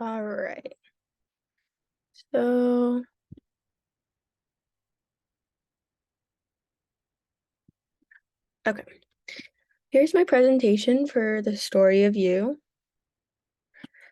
All right. So, okay. Here's my presentation for the story of you.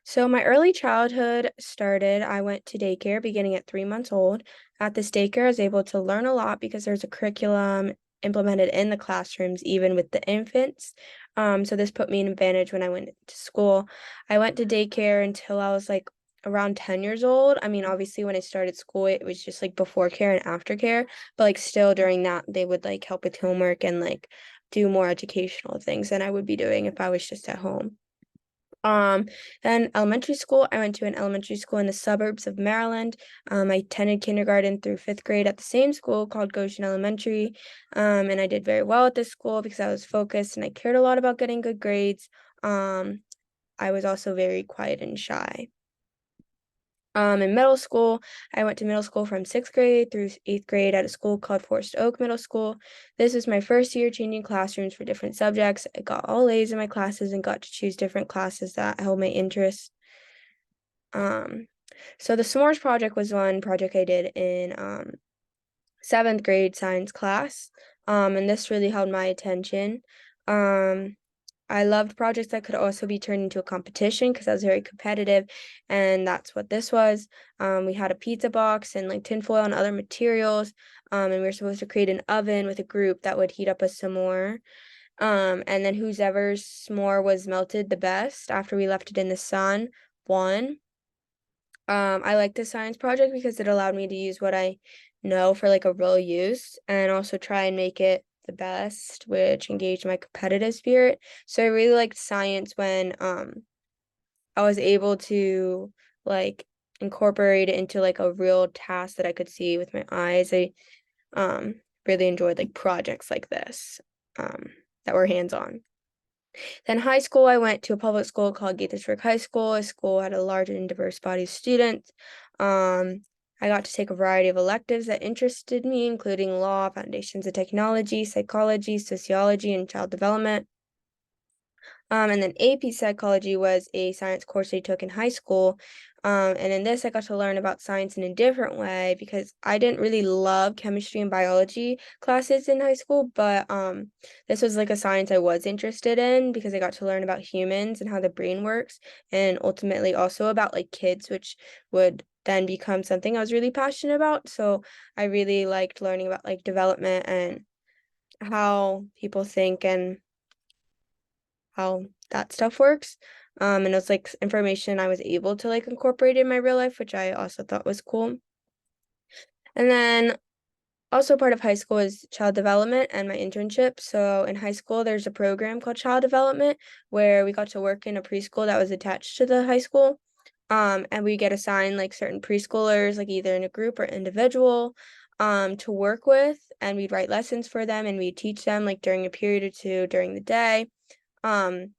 So, my early childhood started, I went to daycare beginning at 3 months old. At this daycare, I was able to learn a lot because there's a curriculum implemented in the classrooms, even with the infants. So this put me in advantage when I went to school. I went to daycare until I was like around 10 years old. I mean, obviously, when I started school, it was just like before care and after care, but like still during that, they would like help with homework and like do more educational things than I would be doing if I was just at home. Um, then elementary school, I went to an elementary school in the suburbs of Maryland. I attended kindergarten through fifth grade at the same school called Goshen Elementary. And I did very well at this school because I was focused and I cared a lot about getting good grades. I was also very quiet and shy. In middle school, I went to middle school from sixth grade through eighth grade at a school called Forest Oak Middle School. This was my first year changing classrooms for different subjects. I got all A's in my classes and got to choose different classes that held my interest. Um, so the s'mores project was one project I did in seventh grade science class. And this really held my attention. Um, I loved projects that could also be turned into a competition because I was very competitive, and that's what this was. We had a pizza box and like tinfoil and other materials, and we were supposed to create an oven with a group that would heat up a s'more. And then whoever's s'more was melted the best after we left it in the sun won. I like this science project because it allowed me to use what I know for like a real use and also try and make it the best, which engaged my competitive spirit. So I really liked science when I was able to like incorporate it into like a real task that I could see with my eyes. I really enjoyed like projects like this um that were hands-on. Then high school, I went to a public school called Gaithersburg High School. A school had a large and diverse body of students. I got to take a variety of electives that interested me, including law, foundations of technology, psychology, sociology, and child development. And then AP Psychology was a science course I took in high school. And in this, I got to learn about science in a different way because I didn't really love chemistry and biology classes in high school, but this was like a science I was interested in because I got to learn about humans and how the brain works, and ultimately also about like kids, which would then become something I was really passionate about. So I really liked learning about like development and how people think and how that stuff works. And it was like information I was able to like incorporate in my real life, which I also thought was cool. And then also part of high school is child development and my internship. So in high school, there's a program called child development where we got to work in a preschool that was attached to the high school. And we get assigned like certain preschoolers, like either in a group or individual, to work with, and we'd write lessons for them and we'd teach them like during a period or two during the day. Um,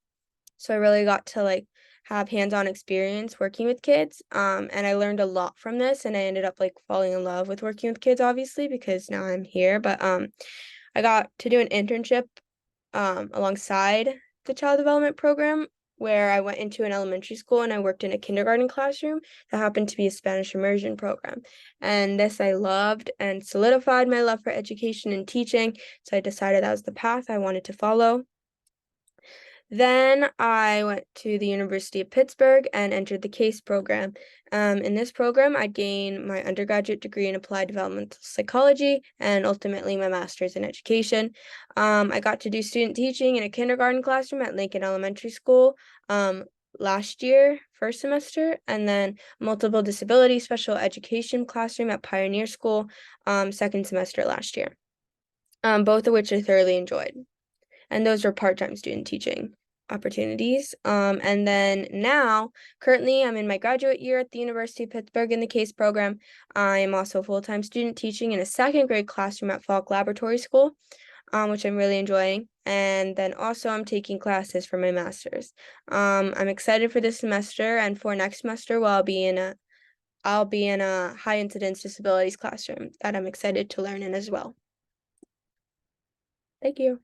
So I really got to like have hands-on experience working with kids. And I learned a lot from this, and I ended up like falling in love with working with kids, obviously, because now I'm here. But I got to do an internship alongside the child development program where I went into an elementary school and I worked in a kindergarten classroom that happened to be a Spanish immersion program. And this I loved and solidified my love for education and teaching. So I decided that was the path I wanted to follow. Then I went to the University of Pittsburgh and entered the CASE program. In this program, I'd gain my undergraduate degree in applied developmental psychology and ultimately my master's in education. I got to do student teaching in a kindergarten classroom at Lincoln Elementary School last year, first semester, and then multiple disability special education classroom at Pioneer School second semester last year, both of which I thoroughly enjoyed, and those were part-time student teaching opportunities. And then now, currently, I'm in my graduate year at the University of Pittsburgh in the CASE program. I'm also full-time student teaching in a second grade classroom at Falk Laboratory School, which I'm really enjoying. And then also I'm taking classes for my master's. I'm excited for this semester and for next semester where I'll be in a high incidence disabilities classroom that I'm excited to learn in as well. Thank you.